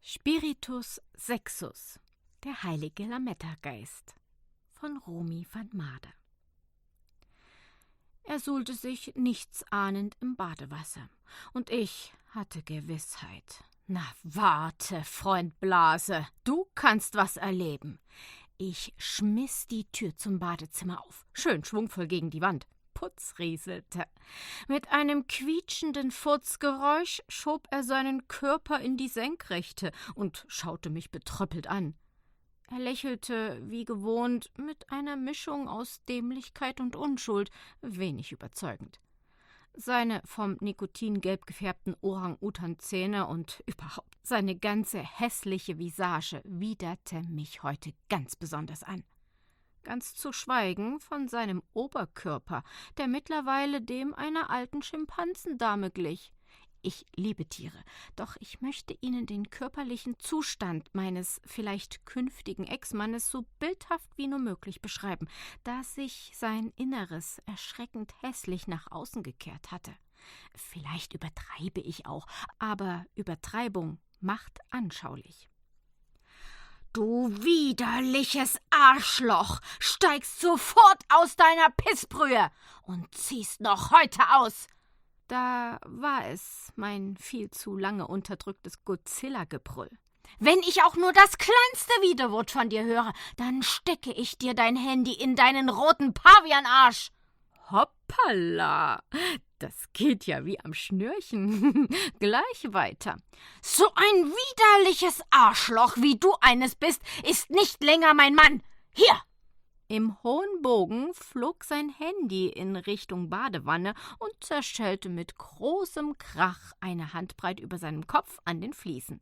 Spiritus Sexus, der heilige Lametta-Geist von Romy van Mader. Er suhlte sich nichtsahnend im Badewasser, und ich hatte Gewissheit. Na warte, Freund Blase, du kannst was erleben. Ich schmiss die Tür zum Badezimmer auf, schön schwungvoll gegen die Wand. Putz rieselte. Mit einem quietschenden Furzgeräusch schob er seinen Körper in die Senkrechte und schaute mich betröppelt an. Er lächelte, wie gewohnt, mit einer Mischung aus Dämlichkeit und Unschuld, wenig überzeugend. Seine vom Nikotin gelb gefärbten Orang-Utan-Zähne und überhaupt seine ganze hässliche Visage widerte mich heute ganz besonders an. Ganz zu schweigen von seinem Oberkörper, der mittlerweile dem einer alten Schimpansendame glich. Ich liebe Tiere, doch ich möchte Ihnen den körperlichen Zustand meines vielleicht künftigen Ex-Mannes so bildhaft wie nur möglich beschreiben, da sich sein Inneres erschreckend hässlich nach außen gekehrt hatte. Vielleicht übertreibe ich auch, aber Übertreibung macht anschaulich. »Du widerliches Arschloch, steigst sofort aus deiner Pissbrühe und ziehst noch heute aus!« Da war es, mein viel zu lange unterdrücktes Godzilla-Gebrüll. »Wenn ich auch nur das kleinste Widerwort von dir höre, dann stecke ich dir dein Handy in deinen roten Pavianarsch!« Hoppala, das geht ja wie am Schnürchen. Gleich weiter. »So ein widerliches Arschloch, wie du eines bist, ist nicht länger mein Mann. Hier!« Im hohen Bogen flog sein Handy in Richtung Badewanne und zerschellte mit großem Krach eine Handbreit über seinem Kopf an den Fliesen.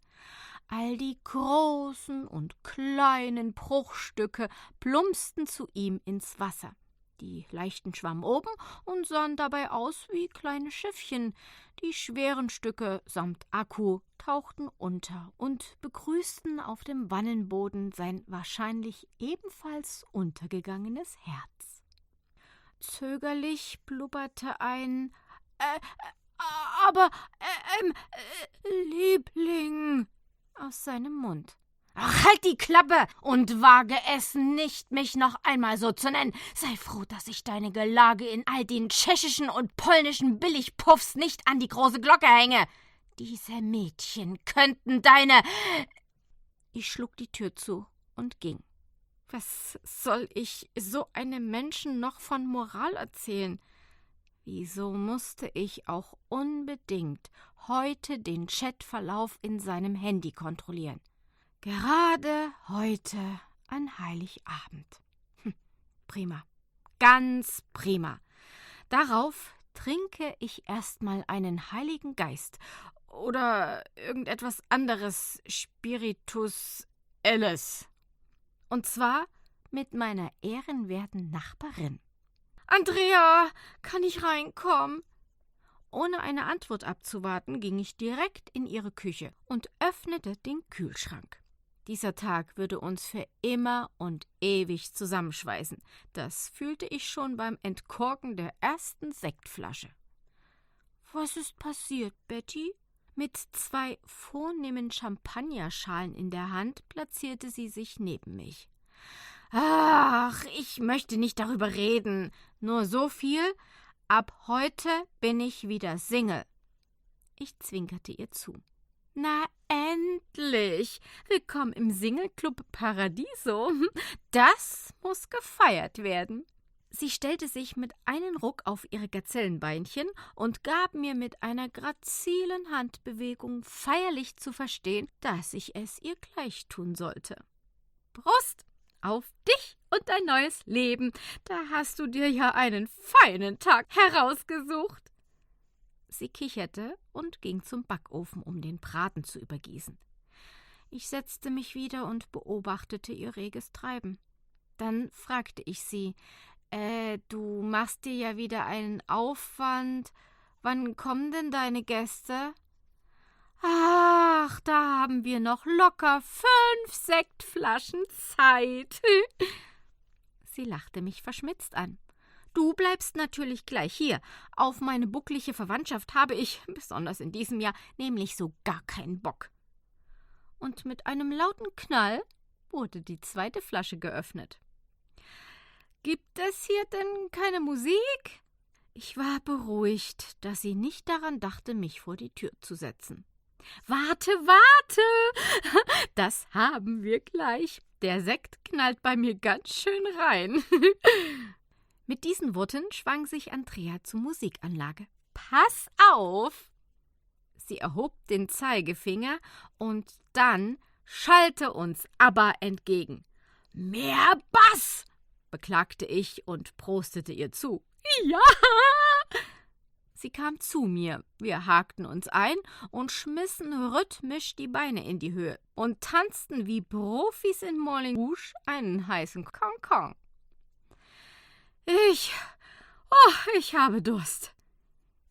All die großen und kleinen Bruchstücke plumpsten zu ihm ins Wasser. Die leichten schwammen oben und sahen dabei aus wie kleine Schiffchen. Die schweren Stücke samt Akku tauchten unter und begrüßten auf dem Wannenboden sein wahrscheinlich ebenfalls untergegangenes Herz. Zögerlich blubberte ein Liebling aus seinem Mund. »Ach, halt die Klappe und wage es nicht, mich noch einmal so zu nennen. Sei froh, dass ich deine Gelage in all den tschechischen und polnischen Billigpuffs nicht an die große Glocke hänge. Diese Mädchen könnten deine...« Ich schlug die Tür zu und ging. Was soll ich so einem Menschen noch von Moral erzählen? Wieso musste ich auch unbedingt heute den Chatverlauf in seinem Handy kontrollieren? Gerade heute an Heiligabend. Prima, ganz prima. Darauf trinke ich erstmal einen Heiligen Geist oder irgendetwas anderes Spiritus Elles. Und zwar mit meiner ehrenwerten Nachbarin. »Andrea, kann ich reinkommen?« Ohne eine Antwort abzuwarten, ging ich direkt in ihre Küche und öffnete den Kühlschrank. Dieser Tag würde uns für immer und ewig zusammenschweißen. Das fühlte ich schon beim Entkorken der ersten Sektflasche. »Was ist passiert, Betty?« Mit 2 vornehmen Champagnerschalen in der Hand platzierte sie sich neben mich. »Ach, ich möchte nicht darüber reden. Nur so viel: Ab heute bin ich wieder Single.« Ich zwinkerte ihr zu. »Na endlich! Willkommen im Single-Club Paradiso. Das muss gefeiert werden.« Sie stellte sich mit einem Ruck auf ihre Gazellenbeinchen und gab mir mit einer grazilen Handbewegung feierlich zu verstehen, dass ich es ihr gleich tun sollte. »Prost auf dich und dein neues Leben. Da hast du dir ja einen feinen Tag herausgesucht.« Sie kicherte und ging zum Backofen, um den Braten zu übergießen. Ich setzte mich wieder und beobachtete ihr reges Treiben. Dann fragte ich sie: Du machst dir ja wieder einen Aufwand. Wann kommen denn deine Gäste?« »Ach, da haben wir noch locker 5 Sektflaschen Zeit.« Sie lachte mich verschmitzt an. »Du bleibst natürlich gleich hier. Auf meine bucklige Verwandtschaft habe ich, besonders in diesem Jahr, nämlich so gar keinen Bock.« und mit einem lauten Knall wurde die zweite Flasche geöffnet. »Gibt es hier denn keine Musik?« Ich war beruhigt, dass sie nicht daran dachte, mich vor die Tür zu setzen. »Warte, warte! Das haben wir gleich. Der Sekt knallt bei mir ganz schön rein.« Mit diesen Worten schwang sich Andrea zur Musikanlage. »Pass auf!« Sie erhob den Zeigefinger und dann schallte uns ABBA entgegen. »Mehr Bass!« beklagte ich und prostete ihr zu. »Ja!« Sie kam zu mir, wir hakten uns ein und schmissen rhythmisch die Beine in die Höhe und tanzten wie Profis in Moulin Rouge einen heißen Cancan. Ich habe Durst.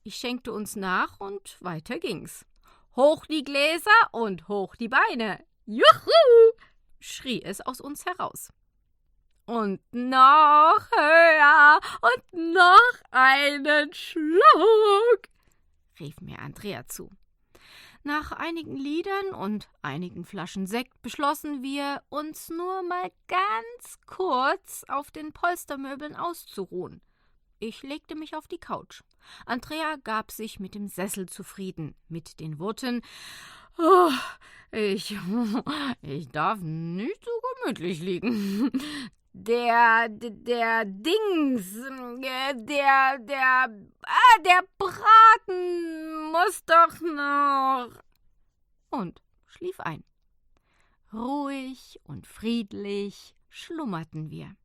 Ich schenkte uns nach und weiter ging's. »Hoch die Gläser und hoch die Beine! Juhu!« schrie es aus uns heraus. »Und noch höher und noch einen Schluck«, rief mir Andrea zu. Nach einigen Liedern und einigen Flaschen Sekt beschlossen wir, uns nur mal ganz kurz auf den Polstermöbeln auszuruhen. Ich legte mich auf die Couch. Andrea gab sich mit dem Sessel zufrieden, mit den Worten: »Oh, ich darf nicht so gemütlich liegen. Der Braten muss doch noch.« Und schlief ein. Ruhig und friedlich schlummerten wir.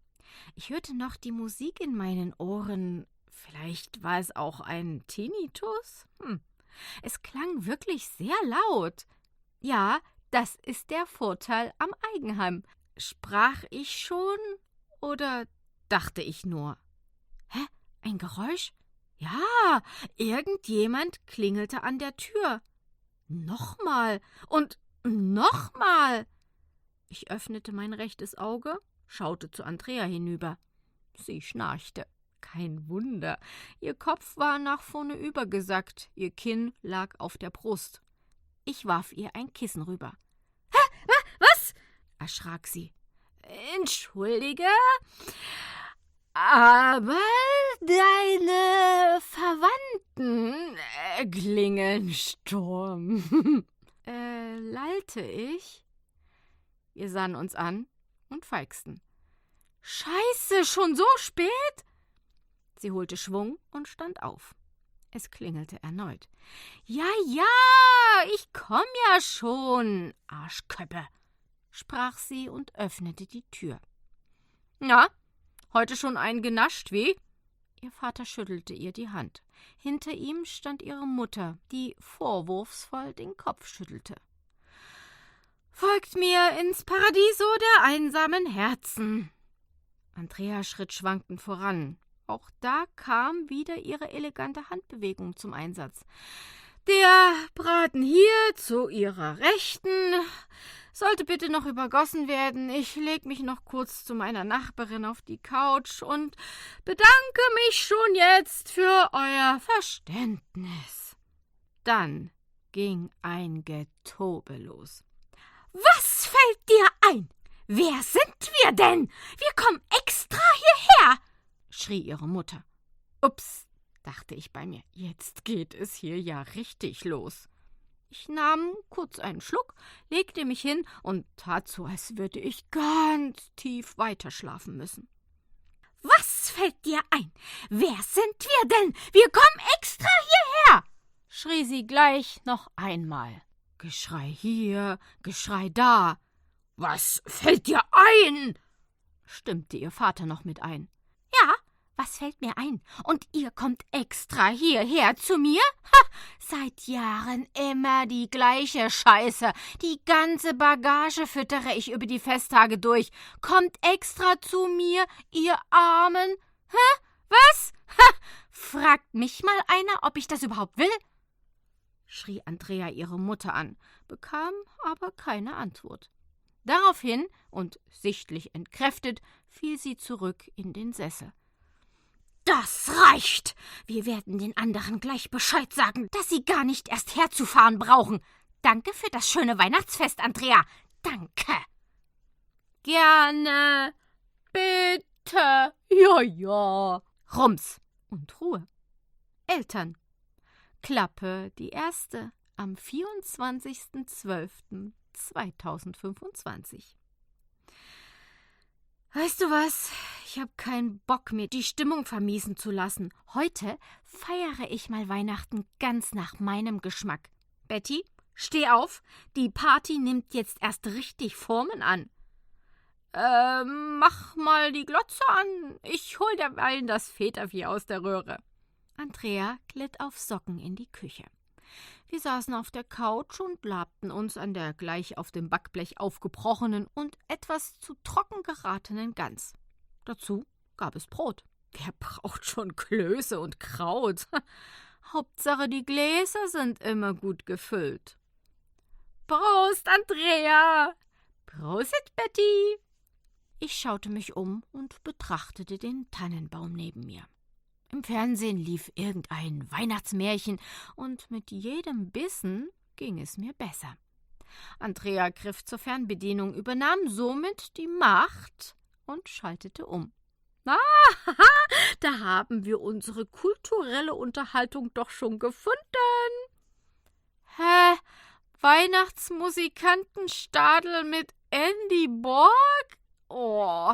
Ich hörte noch die Musik in meinen Ohren. Vielleicht war es auch ein Tinnitus? Es klang wirklich sehr laut. Ja, das ist der Vorteil am Eigenheim. Sprach ich schon oder dachte ich nur? Hä? Ein Geräusch? Ja, irgendjemand klingelte an der Tür. Nochmal und nochmal. Ich öffnete mein rechtes Auge, schaute zu Andrea hinüber. Sie schnarchte. Kein Wunder. Ihr Kopf war nach vorne übergesackt, ihr Kinn lag auf der Brust. Ich warf ihr ein Kissen rüber. »Hä? Was?« erschrak sie. »Entschuldige, aber deine Verwandten klingeln Sturm.« lallte ich. Wir sahen uns an und feixten. »Scheiße, schon so spät?« Sie holte Schwung und stand auf. Es klingelte erneut. »Ja, ich komm ja schon, Arschköppe«, sprach sie und öffnete die Tür. »Na, heute schon einen genascht, wie?« Ihr Vater schüttelte ihr die Hand. Hinter ihm stand ihre Mutter, die vorwurfsvoll den Kopf schüttelte. »Folgt mir ins Paradieso der einsamen Herzen.« Andrea schritt schwankend voran. Auch da kam wieder ihre elegante Handbewegung zum Einsatz. »Der Braten hier zu Ihrer Rechten. Sollte bitte noch übergossen werden. Ich leg mich noch kurz zu meiner Nachbarin auf die Couch und bedanke mich schon jetzt für euer Verständnis.« Dann ging ein Getobe los. »Was fällt dir ein? Wer sind wir denn? Wir kommen extra hierher«, schrie ihre Mutter. »Ups«, dachte ich bei mir, »jetzt geht es hier ja richtig los.« Ich nahm kurz einen Schluck, legte mich hin und tat so, als würde ich ganz tief weiterschlafen müssen. »Was fällt dir ein? Wer sind wir denn? Wir kommen extra hierher«, schrie sie gleich noch einmal. Geschrei hier, Geschrei da. »Was fällt dir ein?«, stimmte ihr Vater noch mit ein. »Ja, was fällt mir ein? Und ihr kommt extra hierher zu mir? Ha, seit Jahren immer die gleiche Scheiße. Die ganze Bagage füttere ich über die Festtage durch. Kommt extra zu mir, ihr Armen? Hä? Was? Ha, fragt mich mal einer, ob ich das überhaupt will?« schrie Andrea ihre Mutter an, bekam aber keine Antwort. Daraufhin, und sichtlich entkräftet, fiel sie zurück in den Sessel. »Das reicht! Wir werden den anderen gleich Bescheid sagen, dass sie gar nicht erst herzufahren brauchen. Danke für das schöne Weihnachtsfest, Andrea. Danke. Gerne. Bitte. Ja, ja. Rums und Ruhe. Eltern. Klappe die erste am 24.12.2025. Weißt du was? Ich habe keinen Bock, mir die Stimmung vermiesen zu lassen. Heute feiere ich mal Weihnachten ganz nach meinem Geschmack. Betty, steh auf. Die Party nimmt jetzt erst richtig Formen an. Mach mal die Glotze an. Ich hol derweilen das Feta-Vieh aus der Röhre. Andrea glitt auf Socken in die Küche. Wir saßen auf der Couch und labten uns an der gleich auf dem Backblech aufgebrochenen und etwas zu trocken geratenen Gans. Dazu gab es Brot. Wer braucht schon Klöße und Kraut? Hauptsache, die Gläser sind immer gut gefüllt. Prost, Andrea! Prosit, Betty! Ich schaute mich um und betrachtete den Tannenbaum neben mir. Im Fernsehen lief irgendein Weihnachtsmärchen und mit jedem Bissen ging es mir besser. Andrea griff zur Fernbedienung, übernahm somit die Macht und schaltete um. Ah, da haben wir unsere kulturelle Unterhaltung doch schon gefunden. Hä? Weihnachtsmusikantenstadel mit Andy Borg? Oh,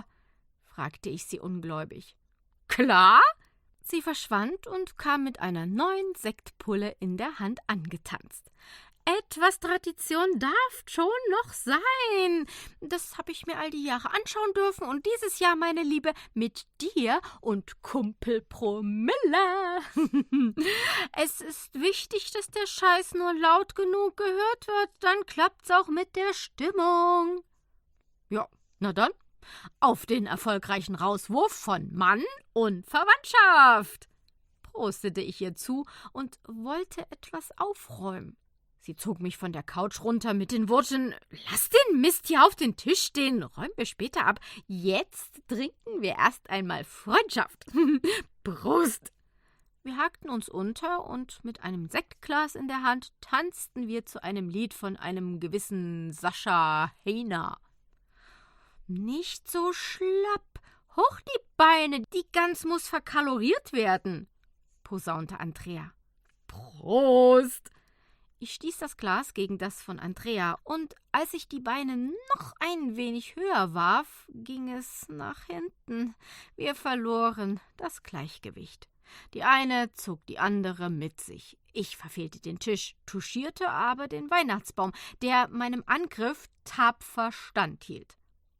fragte ich sie ungläubig. Klar? Sie verschwand und kam mit einer neuen Sektpulle in der Hand angetanzt. Etwas Tradition darf schon noch sein. Das habe ich mir all die Jahre anschauen dürfen und dieses Jahr, meine Liebe, mit dir und Kumpel Promille. Es ist wichtig, dass der Scheiß nur laut genug gehört wird, dann klappt's auch mit der Stimmung. Ja, na dann. Auf den erfolgreichen Rauswurf von Mann und Verwandtschaft, prostete ich ihr zu und wollte etwas aufräumen. Sie zog mich von der Couch runter mit den Worten: Lass den Mist hier auf den Tisch stehen, räumen wir später ab. Jetzt trinken wir erst einmal Freundschaft. Prost! Wir hakten uns unter und mit einem Sektglas in der Hand tanzten wir zu einem Lied von einem gewissen Sascha Heiner. Nicht so schlapp, hoch die Beine, die Gans muss verkaloriert werden, posaunte Andrea. Prost! Ich stieß das Glas gegen das von Andrea, und als ich die Beine noch ein wenig höher warf, ging es nach hinten. Wir verloren das Gleichgewicht. Die eine zog die andere mit sich. Ich verfehlte den Tisch, touchierte aber den Weihnachtsbaum, der meinem Angriff tapfer standhielt.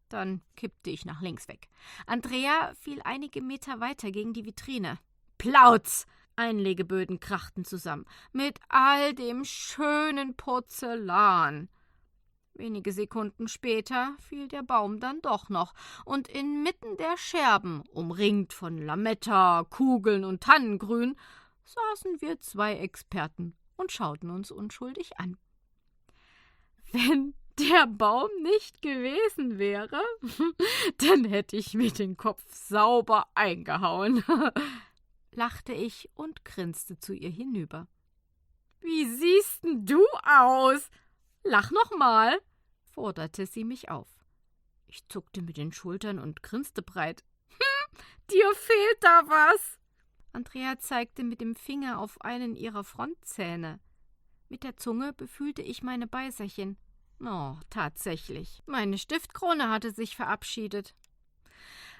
Dann kippte ich nach links weg. Andrea fiel einige Meter weiter gegen die Vitrine. Plauz! Einlegeböden krachten zusammen. Mit all dem schönen Porzellan. Wenige Sekunden später fiel der Baum dann doch noch, und inmitten der Scherben, umringt von Lametta, Kugeln und Tannengrün, saßen wir zwei Experten und schauten uns unschuldig an. Wenn der Baum nicht gewesen wäre, dann hätte ich mir den Kopf sauber eingehauen, lachte ich und grinste zu ihr hinüber. Wie siehst denn du aus? Lach noch mal, forderte sie mich auf. Ich zuckte mit den Schultern und grinste breit. Dir fehlt da was. Andrea zeigte mit dem Finger auf einen ihrer Frontzähne. Mit der Zunge befühlte ich meine Beißerchen. Oh, tatsächlich. Meine Stiftkrone hatte sich verabschiedet.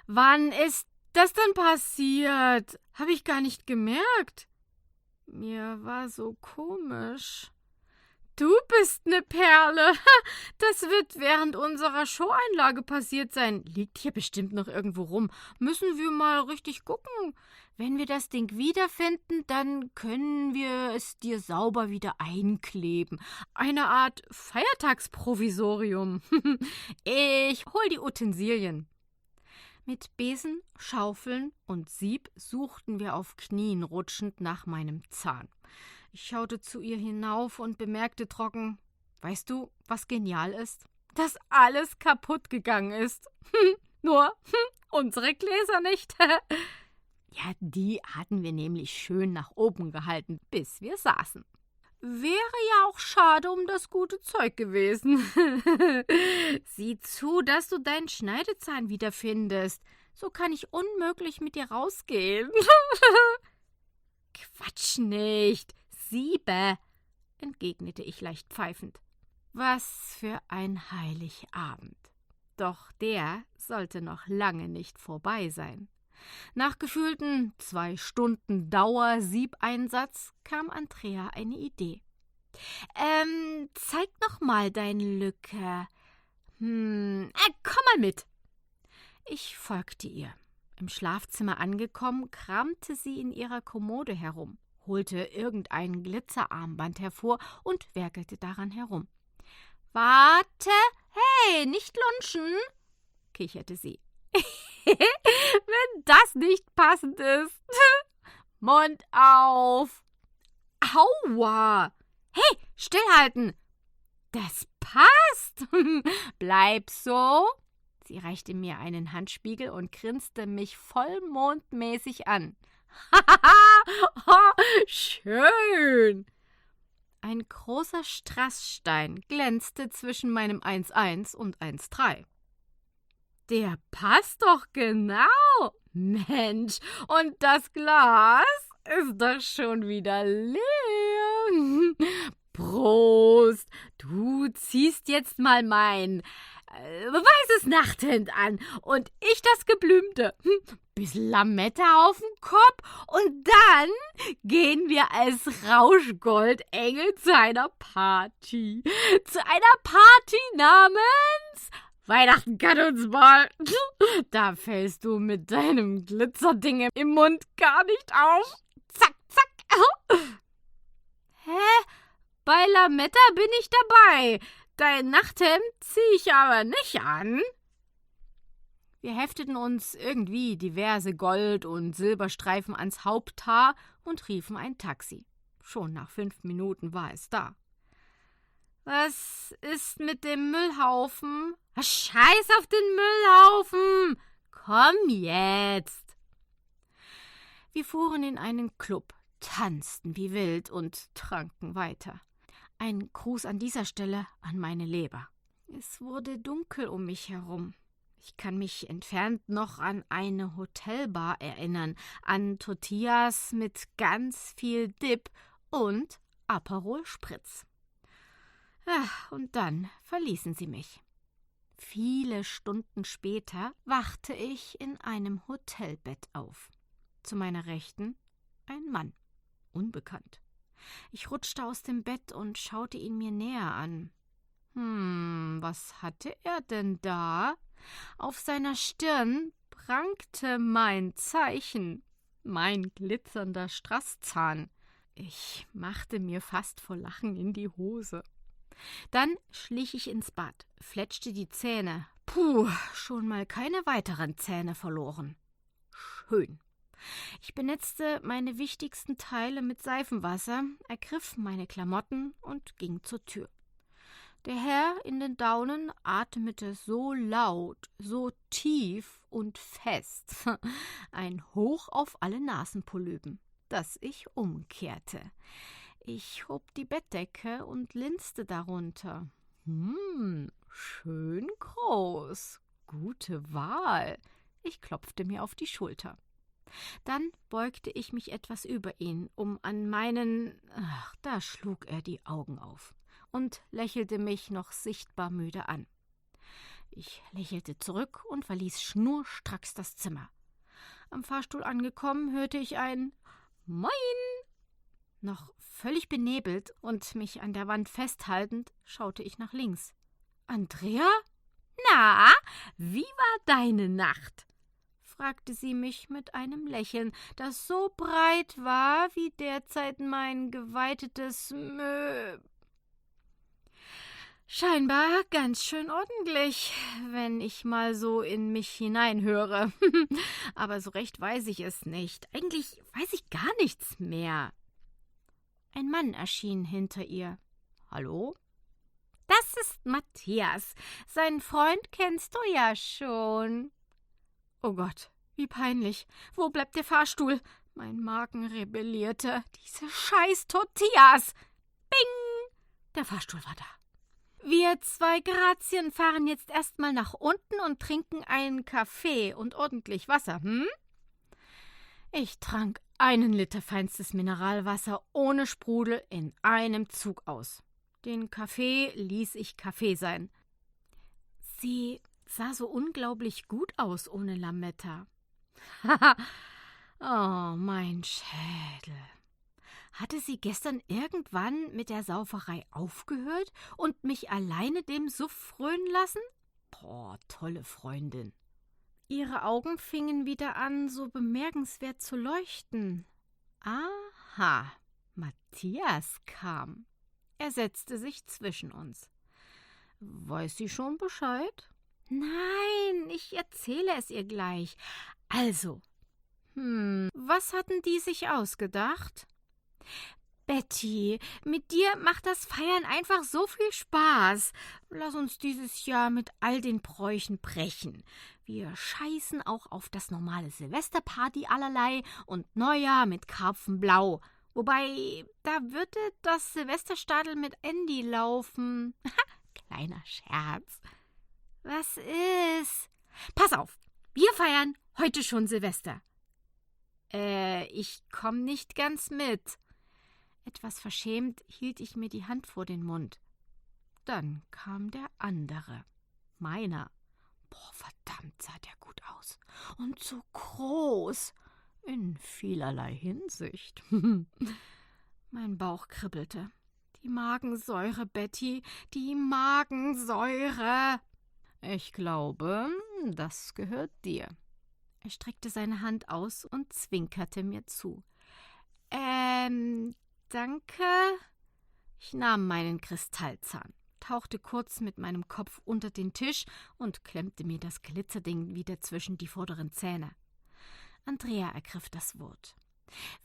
Wann ist das denn passiert? Habe ich gar nicht gemerkt. Mir war so komisch. Du bist ne Perle. Das wird während unserer Showeinlage passiert sein. Liegt hier bestimmt noch irgendwo rum. Müssen wir mal richtig gucken. Wenn wir das Ding wiederfinden, dann können wir es dir sauber wieder einkleben. Eine Art Feiertagsprovisorium. Ich hol die Utensilien. Mit Besen, Schaufeln und Sieb suchten wir auf Knien rutschend nach meinem Zahn. Ich schaute zu ihr hinauf und bemerkte trocken: Weißt du, was genial ist? Dass alles kaputt gegangen ist. Nur unsere Gläser nicht. Ja, die hatten wir nämlich schön nach oben gehalten, bis wir saßen. Wäre ja auch schade um das gute Zeug gewesen. Sieh zu, dass du deinen Schneidezahn wiederfindest. So kann ich unmöglich mit dir rausgehen. Quatsch nicht. 7, entgegnete ich leicht pfeifend. Was für ein Heiligabend. Doch der sollte noch lange nicht vorbei sein. Nach gefühlten 2 Stunden Dauer-Siebeinsatz kam Andrea eine Idee. Zeig noch mal deine Lücke. Komm mal mit. Ich folgte ihr. Im Schlafzimmer angekommen, kramte sie in ihrer Kommode herum, holte irgendein Glitzerarmband hervor und werkelte daran herum. »Warte! Hey, nicht lunchen!« kicherte sie. »Wenn das nicht passend ist!« »Mund auf!« »Aua! Hey, stillhalten!« »Das passt! Bleib so!« Sie reichte mir einen Handspiegel und grinste mich vollmondmäßig an. »Hahaha! Schön!« Ein großer Strassstein glänzte zwischen meinem 1,1 und 1,3. »Der passt doch genau! Mensch, und das Glas ist doch schon wieder leer! Prost! Du ziehst jetzt mal mein weißes Nachthemd an und ich das geblümte. Bisschen Lametta auf dem Kopf und dann gehen wir als Rauschgoldengel zu einer Party. Zu einer Party namens Weihnachten kann uns mal. Da fällst du mit deinem Glitzerding im Mund gar nicht auf. Zack, zack. Hä? Bei Lametta bin ich dabei. Dein Nachthemd ziehe ich aber nicht an. Wir hefteten uns irgendwie diverse Gold- und Silberstreifen ans Haupthaar und riefen ein Taxi. Schon nach 5 Minuten war es da. Was ist mit dem Müllhaufen? Scheiß auf den Müllhaufen! Komm jetzt! Wir fuhren in einen Club, tanzten wie wild und tranken weiter. Ein Gruß an dieser Stelle an meine Leber. Es wurde dunkel um mich herum. Ich kann mich entfernt noch an eine Hotelbar erinnern, an Tortillas mit ganz viel Dip und Aperol Spritz. Und dann verließen sie mich. Viele Stunden später wachte ich in einem Hotelbett auf. Zu meiner Rechten ein Mann, unbekannt. Ich rutschte aus dem Bett und schaute ihn mir näher an. Was hatte er denn da? Auf seiner Stirn prangte mein Zeichen, mein glitzernder Strasszahn. Ich machte mir fast vor Lachen in die Hose. Dann schlich ich ins Bad, fletschte die Zähne. Schon mal keine weiteren Zähne verloren. Schön. Ich benetzte meine wichtigsten Teile mit Seifenwasser, ergriff meine Klamotten und ging zur Tür. Der Herr in den Daunen atmete so laut, so tief und fest, ein Hoch auf alle Nasenpolypen, dass ich umkehrte. Ich hob die Bettdecke und linste darunter. Schön groß, gute Wahl. Ich klopfte mir auf die Schulter. Dann beugte ich mich etwas über ihn, um an meinen... Da schlug er die Augen auf und lächelte mich noch sichtbar müde an. Ich lächelte zurück und verließ schnurstracks das Zimmer. Am Fahrstuhl angekommen, hörte ich ein Moin! Noch völlig benebelt und mich an der Wand festhaltend, schaute ich nach links. Andrea? Na, wie war deine Nacht? Fragte sie mich mit einem Lächeln, das so breit war wie derzeit mein geweitetes Scheinbar ganz schön ordentlich, wenn ich mal so in mich hineinhöre. Aber so recht weiß ich es nicht. Eigentlich weiß ich gar nichts mehr. Ein Mann erschien hinter ihr. Hallo? Das ist Matthias. Seinen Freund kennst du ja schon. Oh Gott, wie peinlich. Wo bleibt der Fahrstuhl? Mein Magen rebellierte. Diese scheiß Tortillas. Bing! Der Fahrstuhl war da. Wir 2 Grazien fahren jetzt erstmal nach unten und trinken einen Kaffee und ordentlich Wasser, Ich trank 1 Liter feinstes Mineralwasser ohne Sprudel in einem Zug aus. Den Kaffee ließ ich Kaffee sein. Sie sah so unglaublich gut aus ohne Lametta. Oh, mein Schädel. Hatte sie gestern irgendwann mit der Sauferei aufgehört und mich alleine dem Suff frönen lassen? Boah, tolle Freundin. Ihre Augen fingen wieder an, so bemerkenswert zu leuchten. Aha, Matthias kam. Er setzte sich zwischen uns. Weiß sie schon Bescheid? Nein, ich erzähle es ihr gleich. Also, was hatten die sich ausgedacht? Betty, mit dir macht das Feiern einfach so viel Spaß. Lass uns dieses Jahr mit all den Bräuchen brechen. Wir scheißen auch auf das normale Silvesterparty allerlei und Neujahr mit Karpfenblau. Wobei, da würde das Silvesterstadel mit Andy laufen. Kleiner Scherz. Was ist? Pass auf, wir feiern heute schon Silvester. Ich komm nicht ganz mit. Etwas verschämt hielt ich mir die Hand vor den Mund. Dann kam der andere, meiner. Boah, verdammt, sah der gut aus. Und so groß. In vielerlei Hinsicht. Mein Bauch kribbelte. Die Magensäure, Betty, die Magensäure. Ich glaube, das gehört dir. Er streckte seine Hand aus und zwinkerte mir zu. Danke. Ich nahm meinen Kristallzahn, tauchte kurz mit meinem Kopf unter den Tisch und klemmte mir das Glitzerding wieder zwischen die vorderen Zähne. Andrea ergriff das Wort.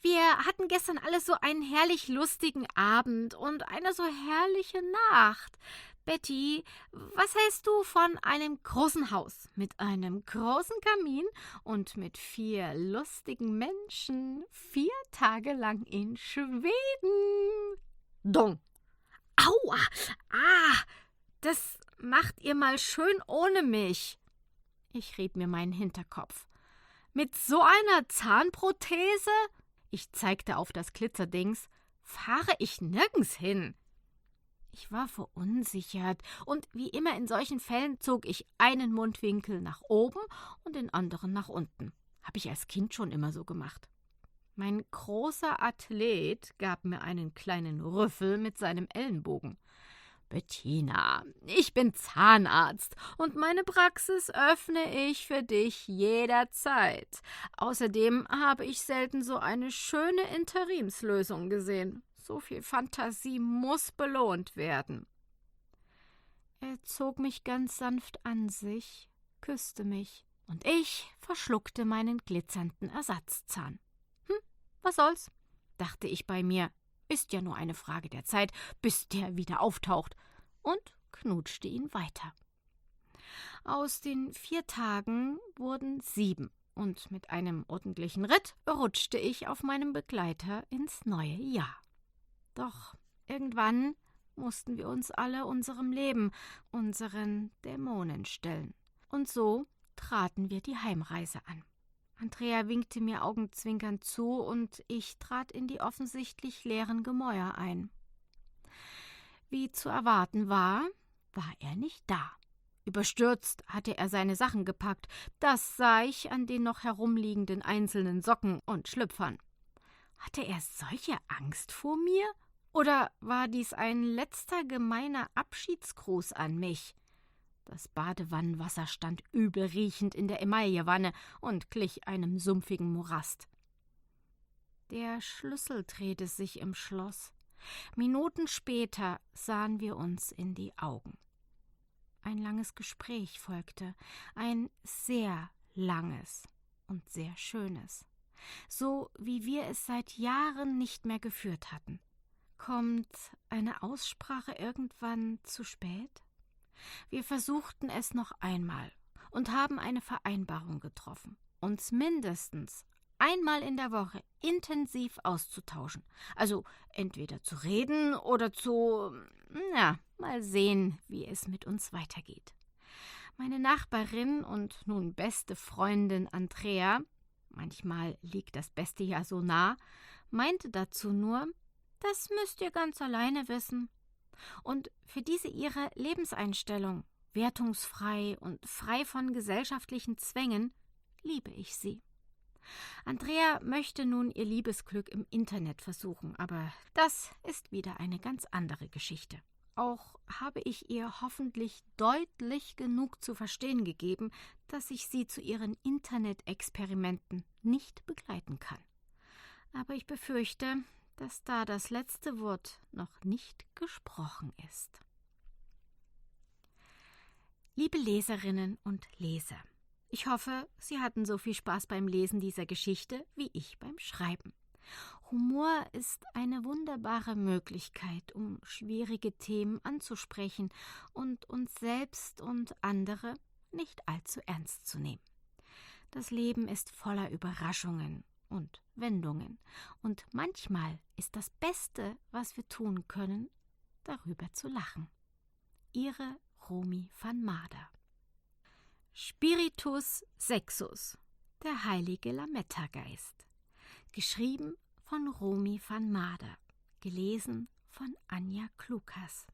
Wir hatten gestern alle so einen herrlich lustigen Abend und eine so herrliche Nacht. Betty, was hältst du von einem großen Haus mit einem großen Kamin und mit 4 lustigen Menschen 4 Tage lang in Schweden? Dong! Aua! Das macht ihr mal schön ohne mich. Ich rieb mir meinen Hinterkopf. Mit so einer Zahnprothese, ich zeigte auf das Glitzerdings, fahre ich nirgends hin. Ich war verunsichert und wie immer in solchen Fällen zog ich einen Mundwinkel nach oben und den anderen nach unten. Habe ich als Kind schon immer so gemacht. Mein großer Athlet gab mir einen kleinen Rüffel mit seinem Ellenbogen. Bettina, ich bin Zahnarzt und meine Praxis öffne ich für dich jederzeit. Außerdem habe ich selten so eine schöne Interimslösung gesehen. So viel Fantasie muss belohnt werden. Er zog mich ganz sanft an sich, küsste mich, und ich verschluckte meinen glitzernden Ersatzzahn. Was soll's, dachte ich bei mir. Ist ja nur eine Frage der Zeit, bis der wieder auftaucht, und knutschte ihn weiter. Aus den 4 Tagen wurden 7, und mit einem ordentlichen Ritt rutschte ich auf meinem Begleiter ins neue Jahr. Doch irgendwann mussten wir uns alle unserem Leben, unseren Dämonen stellen. Und so traten wir die Heimreise an. Andrea winkte mir augenzwinkernd zu, und ich trat in die offensichtlich leeren Gemäuer ein. Wie zu erwarten war er nicht da. Überstürzt hatte er seine Sachen gepackt. Das sah ich an den noch herumliegenden einzelnen Socken und Schlüpfern. Hatte er solche Angst vor mir? Oder war dies ein letzter gemeiner Abschiedsgruß an mich? Das Badewannenwasser stand übelriechend in der Emaillewanne und glich einem sumpfigen Morast. Der Schlüssel drehte sich im Schloss. Minuten später sahen wir uns in die Augen. Ein langes Gespräch folgte, ein sehr langes und sehr schönes, so wie wir es seit Jahren nicht mehr geführt hatten. Kommt eine Aussprache irgendwann zu spät? Wir versuchten es noch einmal und haben eine Vereinbarung getroffen, uns mindestens einmal in der Woche intensiv auszutauschen. Also entweder zu reden oder mal sehen, wie es mit uns weitergeht. Meine Nachbarin und nun beste Freundin Andrea, manchmal liegt das Beste ja so nah, meinte dazu nur, das müsst ihr ganz alleine wissen. Und für diese ihre Lebenseinstellung, wertungsfrei und frei von gesellschaftlichen Zwängen, liebe ich sie. Andrea möchte nun ihr Liebesglück im Internet versuchen, aber das ist wieder eine ganz andere Geschichte. Auch habe ich ihr hoffentlich deutlich genug zu verstehen gegeben, dass ich sie zu ihren Internet-Experimenten nicht begleiten kann. Aber ich befürchte, dass da das letzte Wort noch nicht gesprochen ist. Liebe Leserinnen und Leser, ich hoffe, Sie hatten so viel Spaß beim Lesen dieser Geschichte wie ich beim Schreiben. Humor ist eine wunderbare Möglichkeit, um schwierige Themen anzusprechen und uns selbst und andere nicht allzu ernst zu nehmen. Das Leben ist voller Überraschungen und Wendungen, und manchmal ist das Beste, was wir tun können, darüber zu lachen. Ihre Romy van Mader. Spiritus Sexus, der heilige Lametta-Geist. Geschrieben von Romy van Mader, gelesen von Anja Klukas.